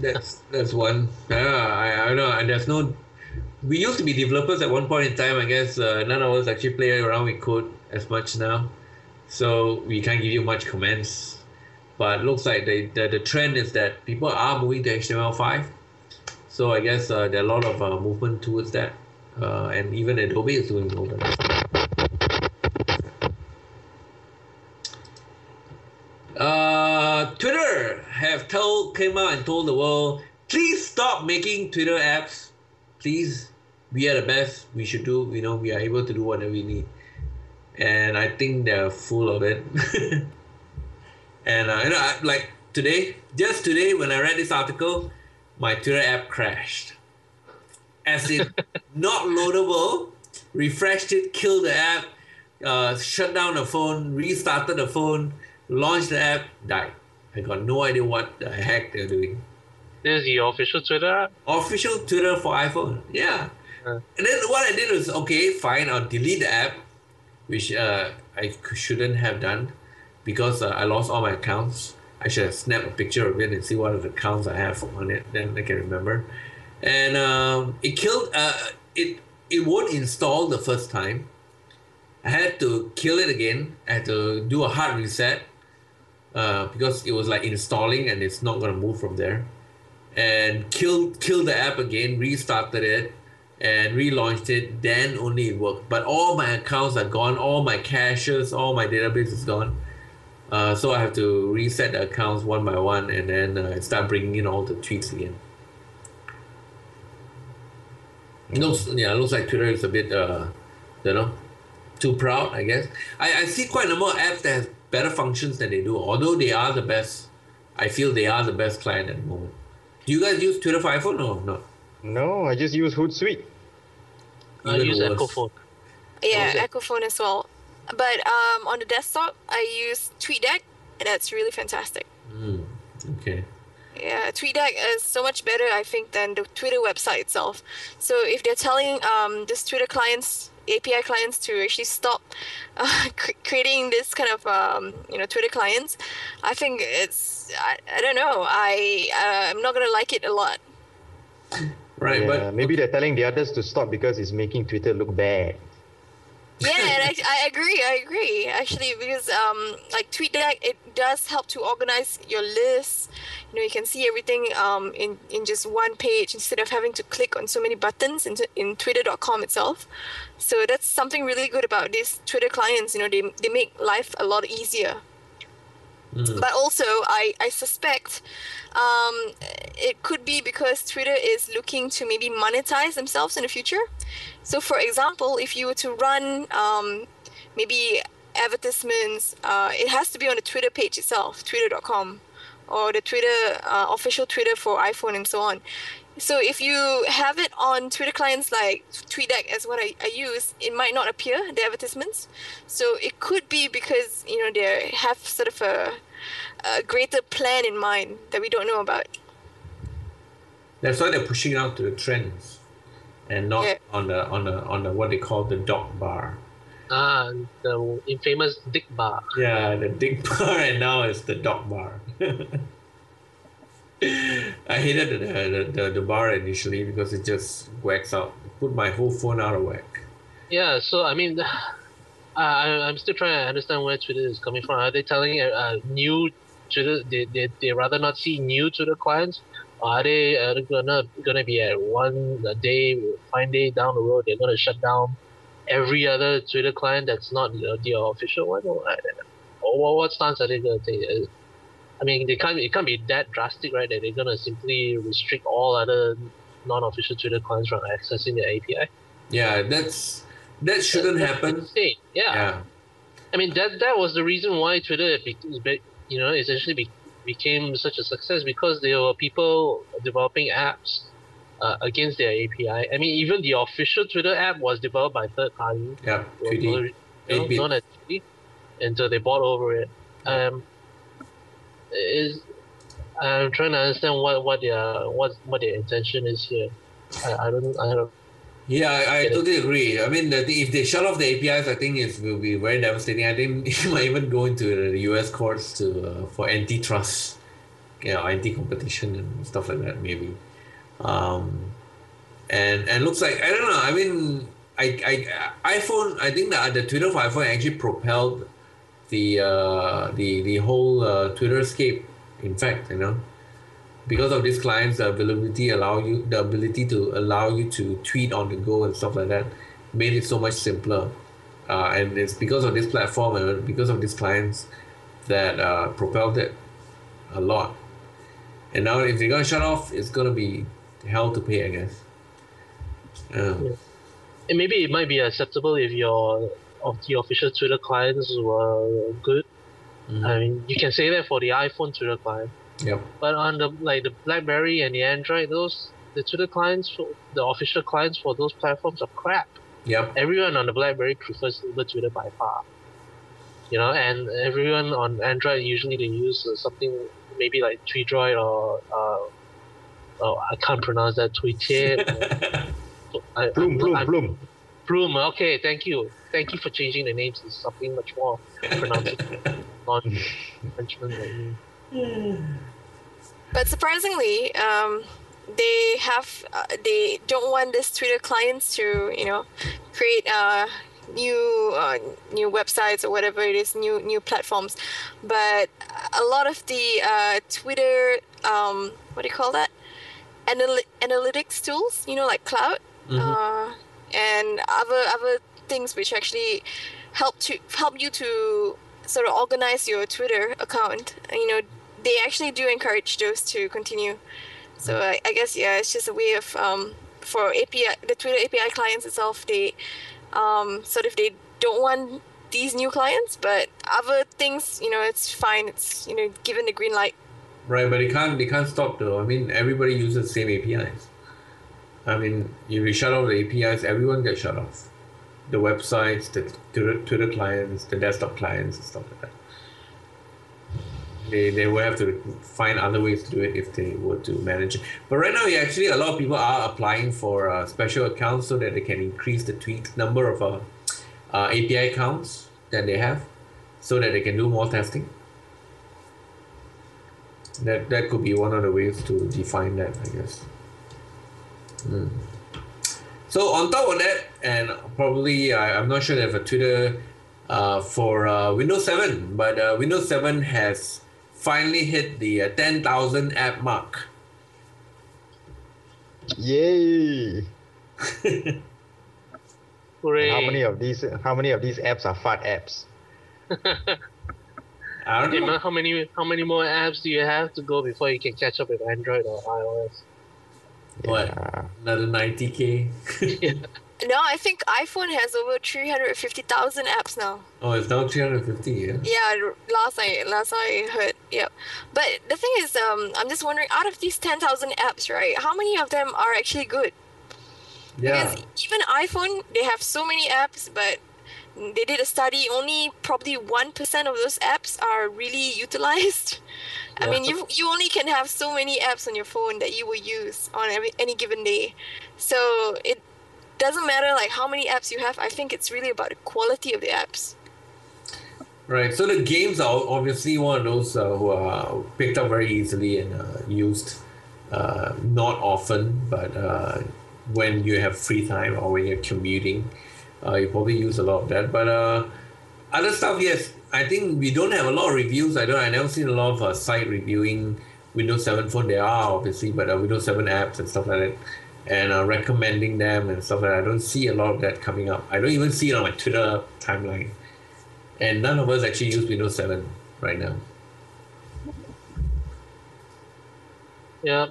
that's one. I don't know. And there's no. We used to be developers at one point in time. I guess none of us actually play around with code as much now, so we can't give you much comments. But it looks like the trend is that people are moving to HTML5. So I guess there are a lot of movement towards that, and even Adobe is doing all that. Twitter came out and told the world, please stop making Twitter apps. Please, we are the best. We should do. We are able to do whatever we need. And I think they're full of it. And like just today, when I read this article, my Twitter app crashed. As in, not loadable. Refreshed it, killed the app, shut down the phone, restarted the phone, launched the app, died. I got no idea what the heck they're doing. This is the official Twitter app? Official Twitter for iPhone, yeah. And then what I did was, okay, fine, I'll delete the app, which I shouldn't have done because I lost all my accounts. I should have snapped a picture of it and see what are the accounts I have on it, then I can remember. And it killed, it won't install the first time. I had to kill it again. I had to do a hard reset because it was like installing and it's not going to move from there. And killed the app again, restarted it, and relaunched it. Then only it worked. But all my accounts are gone. All my caches, all my database is gone. So I have to reset the accounts one by one and then start bringing in all the tweets again. It looks like Twitter is a bit, too proud, I guess. I see quite a number of apps that have better functions than they do, although they are the best. I feel they are the best client at the moment. Do you guys use Twitter for iPhone or not? No, I just use Hootsuite. I use EchoPhone. Yeah, EchoPhone as well. But on the desktop, I use TweetDeck, and that's really fantastic. Okay. Yeah, TweetDeck is so much better, I think, than the Twitter website itself. So if they're telling this Twitter clients, API clients, to actually stop creating this kind of Twitter clients, I think it's I don't know. I'm not gonna like it a lot. Right, Yeah, but maybe they're telling the others to stop because it's making Twitter look bad. Yeah, and I agree actually, because like TweetDeck, it does help to organize your lists. You can see everything in just one page instead of having to click on so many buttons in twitter.com itself. So that's something really good about these Twitter clients. They make life a lot easier. But also, I suspect it could be because Twitter is looking to maybe monetize themselves in the future. So, for example, if you were to run maybe advertisements, it has to be on the Twitter page itself, twitter.com, or the Twitter official Twitter for iPhone and so on. So if you have it on Twitter clients like TweetDeck, as what I use, it might not appear, the advertisements. So it could be because, they have sort of a greater plan in mind that we don't know about. that's why they're pushing out to the trends and not on the what they call the dog bar. The infamous dick bar. Yeah, the dick bar, and now it's the dog bar. I hated the bar initially because it just whacks out, put my whole phone out of whack. Yeah, so I mean, I'm still trying to understand where Twitter is coming from. Are they telling new Twitter they rather not see new Twitter clients? Or are they gonna be at one fine day down the road they're gonna shut down every other Twitter client that's not the official one? Or what stance are they gonna take? I mean, it can't be that drastic, right? That they're gonna simply restrict all other non-official Twitter clients from accessing the API. Yeah, that shouldn't That's happen. insane. Yeah. I mean, that was the reason why Twitter, essentially became such a success because there were people developing apps against their API. I mean, even the official Twitter app was developed by third party. Yeah, 3D, 8-bit. Known as 3D, until they bought over it. Is I'm trying to understand what their intention is here. I don't Yeah, I get it. totally agree. I mean, if they shut off the APIs, I think it will be very devastating. I think it might even go into the US courts to for antitrust, anti-competition and stuff like that, maybe. Um, and looks like, I don't know. I mean, iPhone. I think the Twitter for iPhone actually propelled the whole Twitterscape. In fact, because of these clients, the ability to allow you to tweet on the go and stuff like that made it so much simpler. And it's because of this platform and because of these clients that propelled it a lot. And now if they're gonna shut off, it's gonna be hell to pay, I guess. And maybe it might be acceptable if your official Twitter clients were good. I mean, you can say that for the iPhone Twitter client. Yep. But on the BlackBerry and the Android, the Twitter clients, the official clients for those platforms are crap. Yep. Everyone on the BlackBerry prefers the Twitter by far. And everyone on Android usually they use something maybe like TweetDroid or I can't pronounce that, Tweeted. Bloom. Bloom. Okay, thank you for changing the names to something much more pronounceable, non-Frenchman like me. But surprisingly, they don't want this Twitter clients to create new websites or whatever it is, new platforms. But a lot of the Twitter what do you call that, analytics tools, like Cloud, and other things which actually help you to sort of organize your Twitter account. They actually do encourage those to continue. So I guess it's just a way of for the Twitter API clients itself. They they don't want these new clients, but other things, it's fine. It's given the green light. Right, but they can't stop though. I mean, everybody uses the same APIs. I mean, if you shut off the APIs, everyone gets shut off. The websites, the Twitter clients, the desktop clients, and stuff like that. They will have to find other ways to do it if they were to manage it. But right now, actually, a lot of people are applying for special accounts so that they can increase the number of API accounts that they have, so that they can do more testing. That could be one of the ways to define that, I guess. So on top of that, and probably I'm not sure they have a Twitter for Windows 7, but Windows 7 has finally hit the 10,000 app mark. Yay! Hooray. How many of these apps are fart apps? I don't know. How many more apps do you have to go before you can catch up with Android or iOS? What? Yeah. Another 90K? No, I think iPhone has over 350,000 apps now. Oh, it's now 350, yeah? Yeah, last I heard, yeah. But the thing is, I'm just wondering, out of these 10,000 apps, right, how many of them are actually good? Yeah. Because even iPhone, they have so many apps, but they did a study, only probably 1% of those apps are really utilized. Yeah. I mean, you only can have so many apps on your phone that you will use on any given day. So it doesn't matter like how many apps you have. I think it's really about the quality of the apps. Right. So the games are obviously one of those who are picked up very easily and used not often, but when you have free time or when you're commuting, you probably use a lot of that. But other stuff, yes. I think we don't have a lot of reviews. I never seen a lot of site reviewing Windows 7 phone. There are obviously, but Windows 7 apps and stuff like that, and recommending them and stuff like that. I don't see a lot of that coming up. I don't even see it on my Twitter timeline. And none of us actually use Windows 7 right now. Yeah,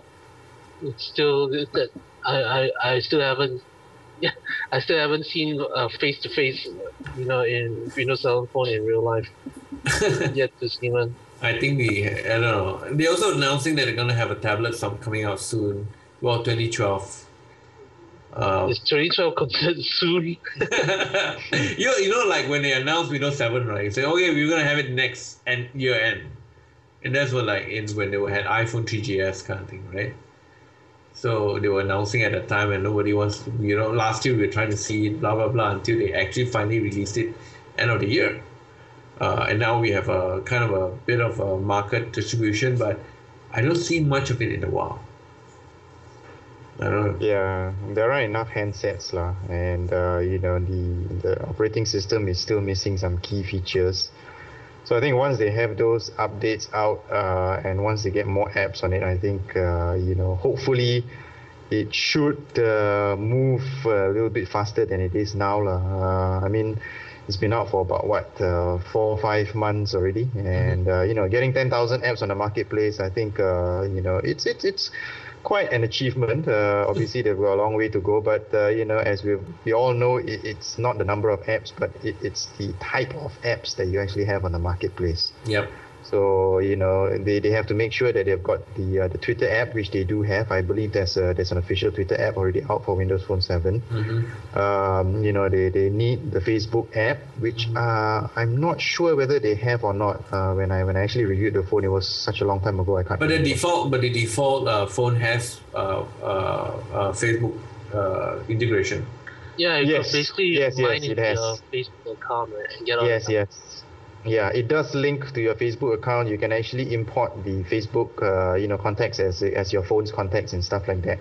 it's still that I still haven't. Yeah, I still haven't seen face to face, in Windows 7 phone in real life yet this even. I think I don't know. They're also announcing that they're gonna have a tablet coming out soon. Well, 2012. Is 2012 considered soon? You know, like when they announced Windows 7, right? You say, okay, we're gonna have it next year end, and that's what like when they had iPhone 3GS kind of thing, right? So they were announcing at that time, and nobody wants to, last year we were trying to see it, blah blah blah, until they actually finally released it end of the year. And now we have a kind of a bit of a market distribution, but I don't see much of it in a while. I don't know. Yeah, there are enough handsets lah, and the operating system is still missing some key features. So I think once they have those updates out, and once they get more apps on it, I think hopefully it should move a little bit faster than it is now lah. I mean, it's been out for about 4 or 5 months already, and getting 10,000 apps on the marketplace, I think it's quite an achievement. Obviously, there's a long way to go, but as we all know, it's not the number of apps, but it's the type of apps that you actually have on the marketplace. Yep. So they have to make sure that they've got the Twitter app, which they do have. I believe there's an official Twitter app already out for Windows Phone 7. They need the Facebook app, which I'm not sure whether they have or not. When I actually reviewed the phone, it was such a long time ago. I can't. But the default phone has Facebook integration. Yeah, you Yes, could basically yes, mine it into has. your Facebook account, right, and get on. Yes. Yeah, it does link to your Facebook account. You can actually import the Facebook, contacts as your phone's contacts and stuff like that.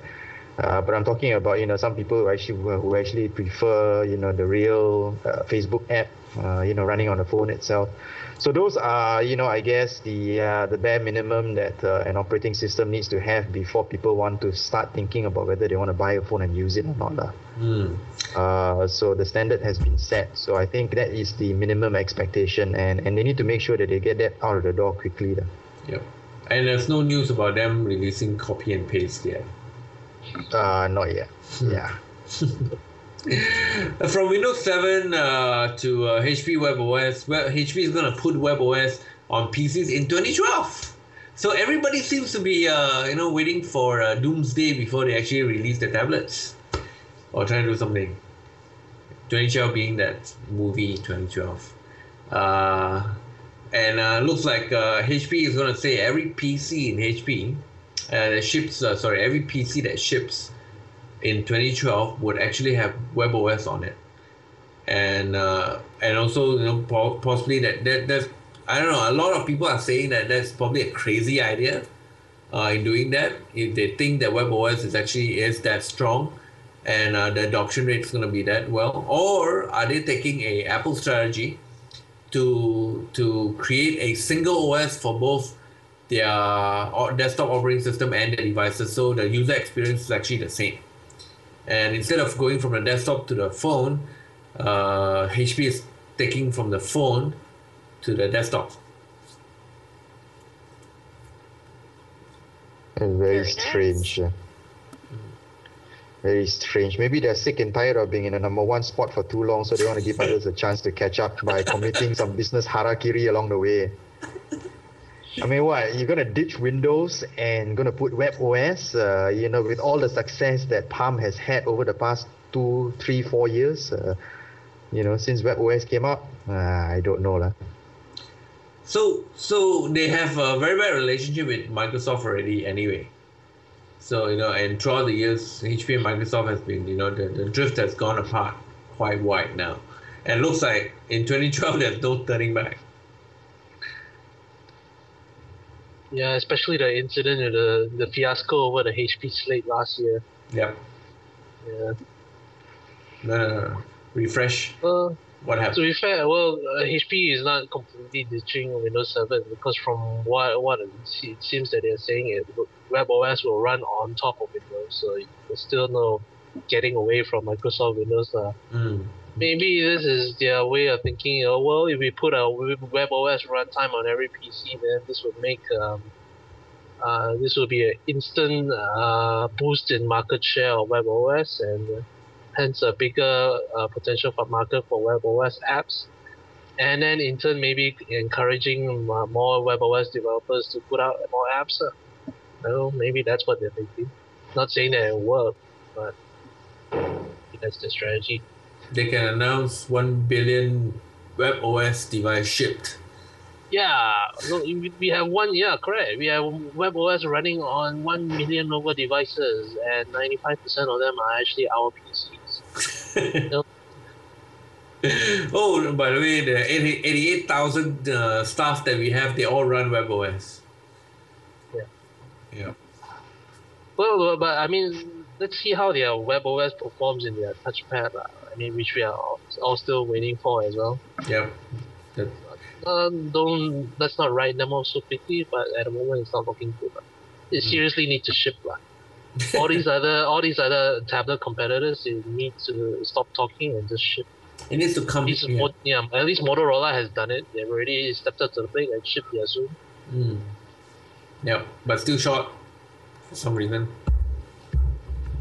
But I'm talking about, some people who actually prefer, the real Facebook app, running on the phone itself. So those are, I guess the bare minimum that an operating system needs to have before people want to start thinking about whether they want to buy a phone and use it or not lah. So the standard has been set. So I think that is the minimum expectation, and they need to make sure that they get that out of the door quickly lah. Yep. And there's no news about them releasing copy and paste yet. Not yet. Yeah. From Windows 7 to HP WebOS, HP is going to put WebOS on PCs in 2012. So everybody seems to be, waiting for doomsday before they actually release the tablets or trying to do something. 2012 being that movie 2012. And looks like HP is going to say every PC in HP that ships, every PC that ships in 2012 would actually have WebOS on it, and also possibly there's I don't know, a lot of people are saying that that's probably a crazy idea in doing that if they think that WebOS is that strong and the adoption rate is going to be that well, or are they taking a Apple strategy to create a single OS for both their desktop operating system and their devices, so the user experience is actually the same. And instead of going from the desktop to the phone, HP is taking from the phone to the desktop. Very strange. Very strange. Maybe they're sick and tired of being in the number one spot for too long, so they want to give others a chance to catch up by committing some business harakiri along the way. I mean, what, you're going to ditch Windows and going to put WebOS, with all the success that Palm has had over the past 2, 3, 4 years, since WebOS came out? I don't know lah. So they have a very bad relationship with Microsoft already anyway. So, and throughout the years, HP and Microsoft has been, the drift has gone apart quite wide now. And it looks like in 2012, there's no turning back. Yeah, especially the incident with the fiasco over the HP slate last year. Yep. Yeah. No. Refresh. What happened? To be fair, HP is not completely ditching Windows 7 because from what it seems that they're saying, WebOS will run on top of Windows, so there's still no getting away from Microsoft Windows. Maybe this is their way of thinking, if we put a WebOS runtime on every PC, then this would make this will be an instant boost in market share of WebOS, and hence a bigger potential for market for WebOS apps. and then in turn maybe encouraging more WebOS developers to put out more apps. Well, maybe that's what they're thinking. Not saying that it will work, but that's the strategy. They can announce 1 billion WebOS device shipped. Yeah, no, we have one. Yeah, correct. We have WebOS running on 1 million over devices, and 95% of them are actually our PCs. No. Oh, by the way, the 88,000 staff that we have, they all run WebOS. Yeah. Yeah. Well, but I mean, let's see how their WebOS performs in their touchpad. I mean, which we are all still waiting for as well. Yep. That, Let's not write them off so quickly, but at the moment it's not looking good. They seriously need to ship. All these other tablet competitors, they need to stop talking and just ship. it needs to come. At least Motorola has done it. They've already stepped up to the plate and shipped their soon. Yep, but still short for some reason.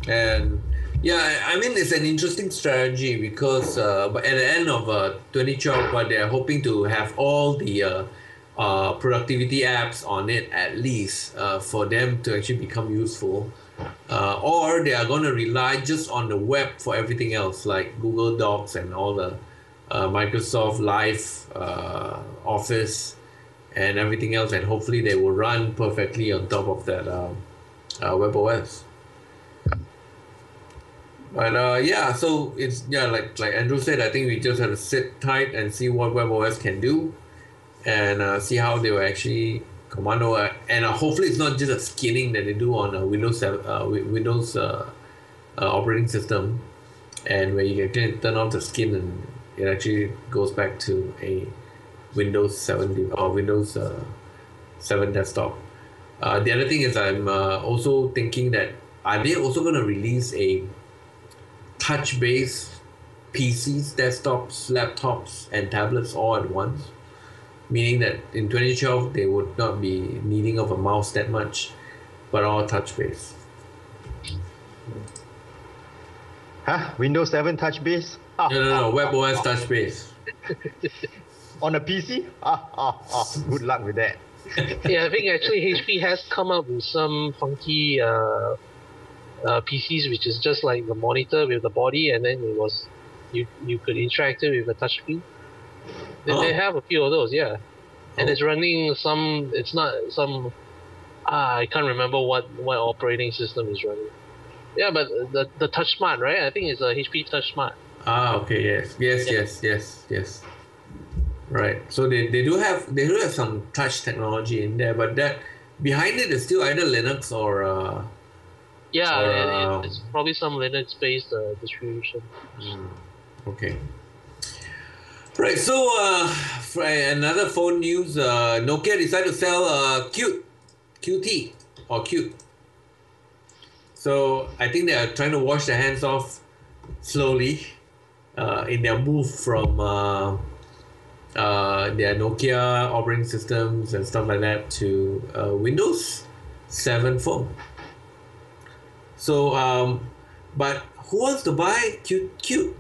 And yeah, I mean, it's an interesting strategy because but at the end of 2012, but they're hoping to have all the productivity apps on it at least for them to actually become useful. Or they are going to rely just on the web for everything else, like Google Docs and all the Microsoft Live Office and everything else, and hopefully they will run perfectly on top of that WebOS. But yeah, so it's like Andrew said, I think we just have to sit tight and see what WebOS can do, and see how they will actually commando, and hopefully it's not just a skinning that they do on a Windows operating system, and where you can turn off the skin and it actually goes back to a Windows 7 or Windows 7 desktop. The other thing is I'm also thinking that are they also going to release a touch-based PCs, desktops, laptops, and tablets all at once? Meaning that in 2012 they would not be needing of a mouse that much, but all touch-based. Huh? Windows 7 touch base? No, WebOS touch-based. On a PC? Good luck with that. Yeah, I think actually HP has come up with some funky PCs, which is just like the monitor with the body, and then you could interact it with a touchscreen. They have a few of those, yeah, and it's running some. It's not some. I can't remember what operating system is running. Yeah, but the Touch Smart, right? I think it's a HP Touch Smart. Okay, yes. Right. So they do have some touch technology in there, but that behind it is still either Linux or it's probably some Linux-based distribution. Okay. Right. So for another phone news, Nokia decided to sell QT or Qt. So I think they are trying to wash their hands off slowly in their move from their Nokia operating systems and stuff like that to Windows 7 phone. So, but who wants to buy Qt?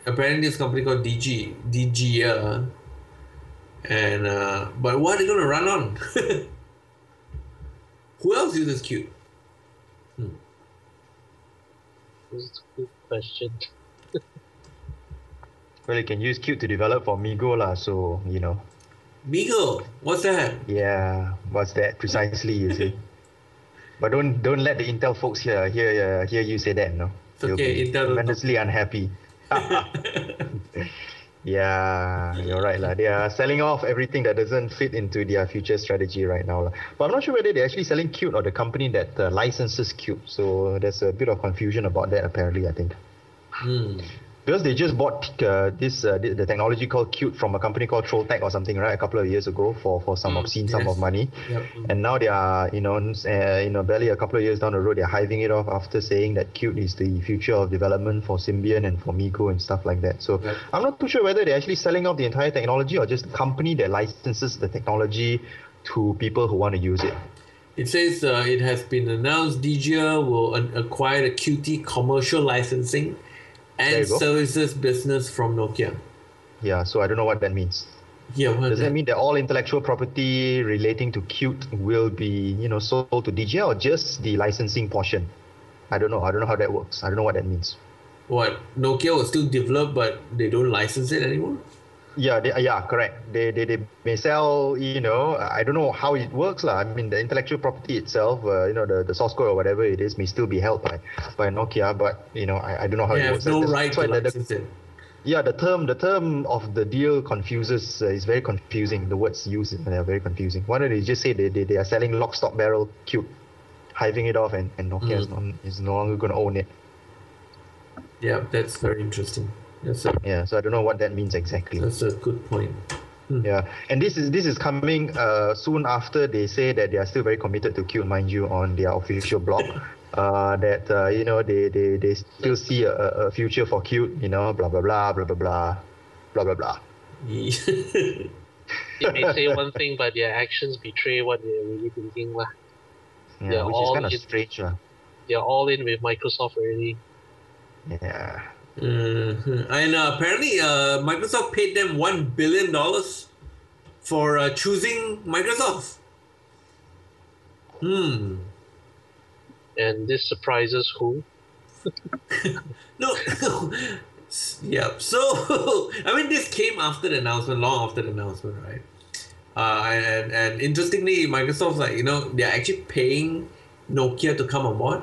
Apparently this company called DG, and but what are they going to run on? Who else uses Qt? This is a good question. Well, you can use Qt to develop for Migo lah, so you know. Migo, what's that? Yeah, what's that precisely? You see. But don't let the Intel folks hear you say that, no. It's okay, Intel tremendously unhappy. Yeah, you're right lah. They are selling off everything that doesn't fit into their future strategy right now lah. But I'm not sure whether they're actually selling Qt or the company that licenses Qt. So there's a bit of confusion about that apparently, I think. Because they just bought the technology called Qt from a company called Trolltech or something, right? A couple of years ago for some obscene sum of money. Yep. And now they are, barely a couple of years down the road, they're hiving it off after saying that Qt is the future of development for Symbian and for Migo and stuff like that. So I'm not too sure whether they're actually selling off the entire technology or just a company that licenses the technology to people who want to use it. It says it has been announced DGA will acquire the Qt commercial licensing and services business from Nokia. Yeah, so I don't know what that means. Yeah, what Does that mean that all intellectual property relating to Qt will be, sold to DJI or just the licensing portion? I don't know. I don't know how that works. I don't know what that means. what Nokia will still develop, but they don't license it anymore? Yeah, correct. They may sell, I don't know how it works lah. I mean, the intellectual property itself, the source code or whatever it is may still be held by Nokia, but I don't know how They it have works. no That's right why to license it. yeah, the term of the deal confuses. Is very confusing. The words used they are very confusing. Why don't they just say they are selling lock, stock, barrel, Qt, hiving it off, and Nokia is no longer going to own it. Yeah, that's very interesting. Yeah, so I don't know what that means exactly. That's a good point. Yeah, and this is coming soon after they say that they are still very committed to Qt, mind you, on their official blog. That they still see a future for Qt, blah blah blah blah blah blah blah blah blah. They may say one thing, but their actions betray what they're really thinking. Yeah, which is kind of strange. They're all in with Microsoft already. Yeah. And apparently, Microsoft paid them $1 billion for choosing Microsoft. And this surprises who? No. Yeah. So, I mean, this came after the announcement, long after the announcement, right? And interestingly, Microsoft's like, they're actually paying Nokia to come on board.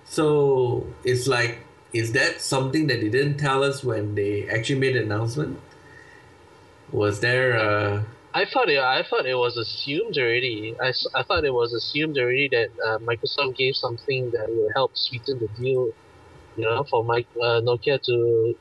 So it's like, is that something that they didn't tell us when they actually made the announcement? Was there? I thought it was assumed already. I thought it was assumed already that Microsoft gave something that will help sweeten the deal, for Nokia to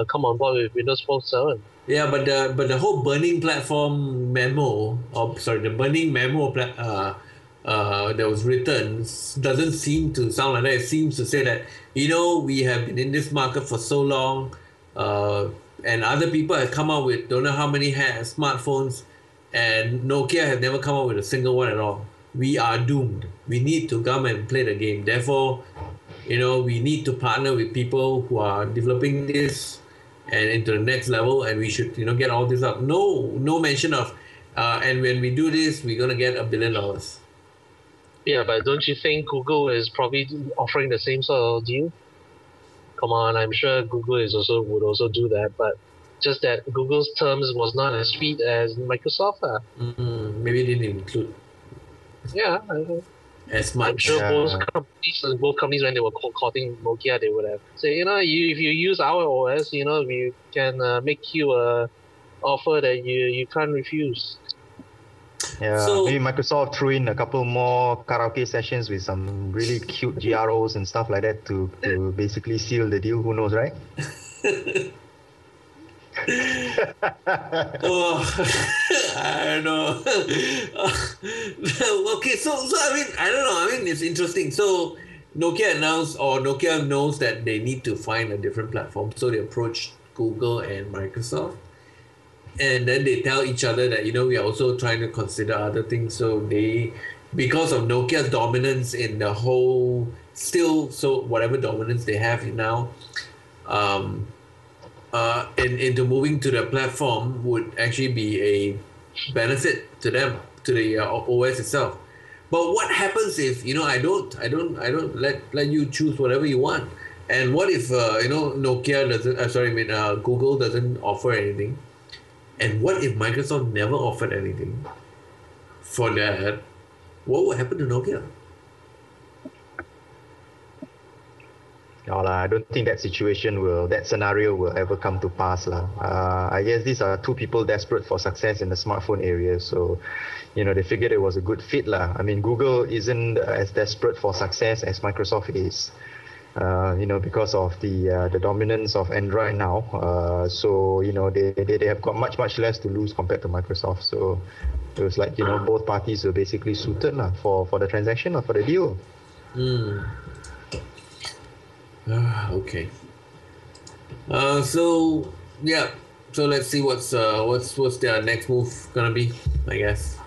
come on board with Windows Phone 7. Yeah, but the whole burning platform memo, the burning memo that was written doesn't seem to sound like that. It seems to say that, we have been in this market for so long, and other people have come out with don't know how many smartphones, and Nokia have never come out with a single one at all. We are doomed. We need to come and play the game. Therefore, we need to partner with people who are developing this and into the next level, and we should, get all this up. No mention of, and when we do this, we're gonna get $1 billion. Yeah, but don't you think Google is probably offering the same sort of deal? Come on, I'm sure Google would also do that, but just that Google's terms was not as sweet as Microsoft. Maybe they didn't include. Yeah. As much. I'm sure both companies when they were courting Nokia, they would have said, if you use our OS, we can make you a offer that you can't refuse. Yeah, so, maybe Microsoft threw in a couple more karaoke sessions with some really cute GROs and stuff like that to basically seal the deal. Who knows, right? I don't know. Okay, so I mean, I don't know. I mean, it's interesting. So Nokia knows that they need to find a different platform. So they approached Google and Microsoft. And then they tell each other that, we are also trying to consider other things. So because of Nokia's dominance in the whole, so whatever dominance they have now, into moving to the platform would actually be a benefit to them, to the OS itself. But what happens if, I don't let you choose whatever you want? And what if, Nokia doesn't, Google doesn't offer anything? And what if Microsoft never offered anything for that? What would happen to Nokia? I don't think that scenario will ever come to pass. I guess these are two people desperate for success in the smartphone area. So, they figured it was a good fit. I mean, Google isn't as desperate for success as Microsoft is. Because of the dominance of Android now. So, they have got much less to lose compared to Microsoft. So it was like, both parties were basically suited for the transaction or for the deal. Okay. So let's see what's their next move gonna be, I guess.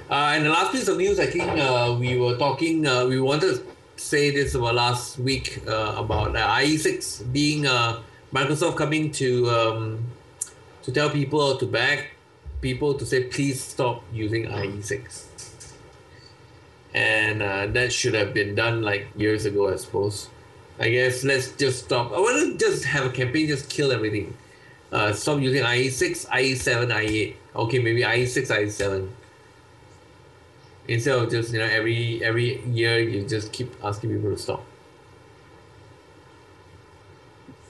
And the last piece of news, I think we were talking. We wanted to say this about last week about IE6 being Microsoft coming to tell people or to beg people to say please stop using IE6, and that should have been done like years ago, I suppose. I guess let's just stop. I want to just have a campaign, just kill everything. Stop using IE6, IE7, IE8. Okay, maybe IE6, IE7. Instead of just every year you just keep asking people to stop.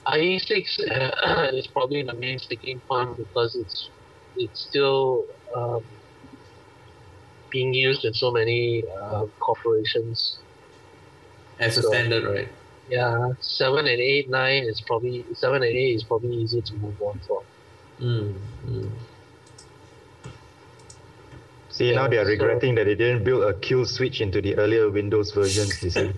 IE6 is probably the main sticking point because it's still being used in so many corporations. As a standard, right? Yeah, 7 and 8, 9 is probably 7 and 8 is probably easier to move on from. See, now they are regretting that they didn't build a kill switch into the earlier Windows versions, you see.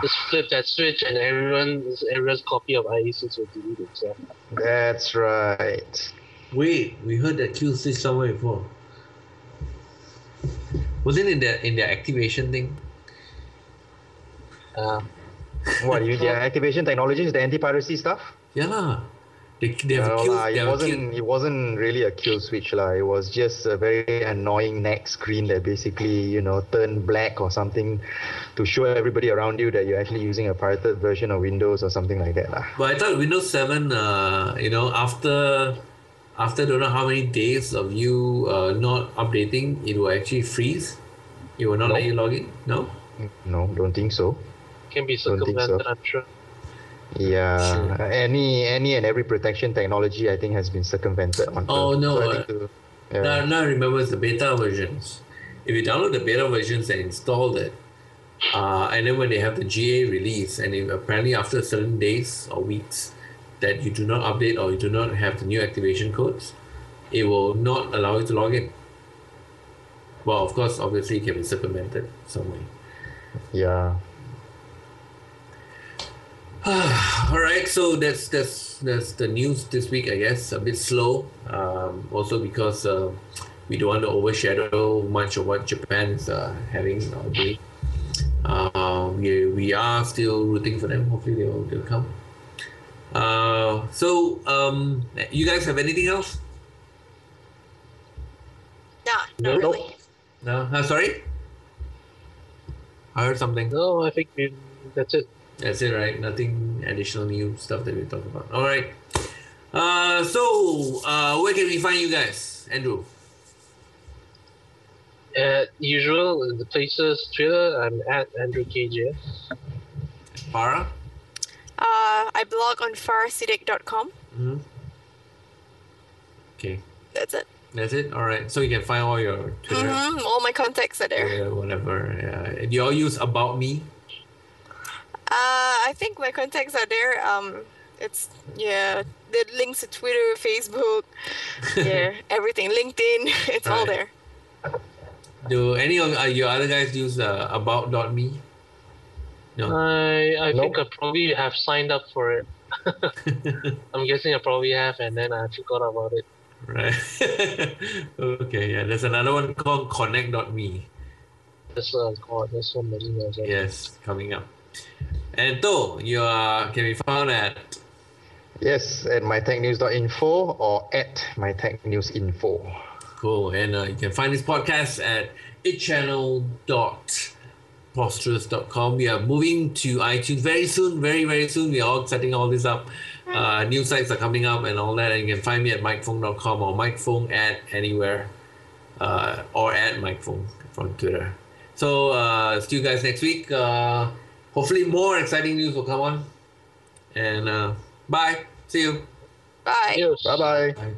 Just flip that switch and everyone's copy of IE6 will delete itself. That's right. Wait, we heard that kill switch somewhere before. Was it in their activation thing? What, you mean their activation technologies, the anti-piracy stuff? Yeah lah. They have a kill. It wasn't really a kill switch lah. It was just a very annoying neck screen that basically turned black or something to show everybody around you that you're actually using a pirated version of Windows or something like that lah. But I thought Windows 7, after don't know how many days of you not updating, it will actually freeze. It will not let you log in. No. No, don't think so. Can be circumvented, I'm sure. Yeah, sure. Any and every protection technology I think has been circumvented on. Oh no! So now I remember it's the beta versions. If you download the beta versions and install it, and then when they have the GA release, and if apparently after certain days or weeks that you do not update or you do not have the new activation codes, it will not allow you to log in. Well, of course, obviously it can be circumvented some way. Yeah. All right, so that's the news this week. I guess a bit slow, also because we don't want to overshadow much of what Japan is having or doing. We are still rooting for them. Hopefully they'll come. So you guys have anything else? Nah, not really. No. Sorry. I heard something. No, I think that's it. That's it, right? Nothing additional new stuff that we talk about. All right. So where can we find you guys, Andrew? Usual the places. Twitter, I'm at AndrewKJ. Farah? I blog on farahsiddiq.com. Mm-hmm. Okay. That's it. That's it? All right. So you can find all your Twitter. All my contacts are there. Yeah, whatever. Yeah. Do you all use About Me? I think my contacts are there. It's the links to Twitter, Facebook, everything, LinkedIn. It's all there. Do any of your other guys use About.me? No. I think I probably have signed up for it. I'm guessing I probably have, and then I forgot about it. Right. Okay. Yeah. There's another one called Connect.me. There's so many. Yes, coming up. And To, you can be found at? Yes, at mytechnews.info or at mytechnewsinfo. Cool. And you can find this podcast at ITChannel.posterous.com. We are moving to iTunes very soon, very, very soon. We are all setting all this up. New sites are coming up and all that. And you can find me at mikefong.com or mikefong at anywhere or at mikefong from Twitter. So see you guys next week. Hopefully more exciting news will come on. And bye. See you. Bye. Cheers. Bye-bye. Bye.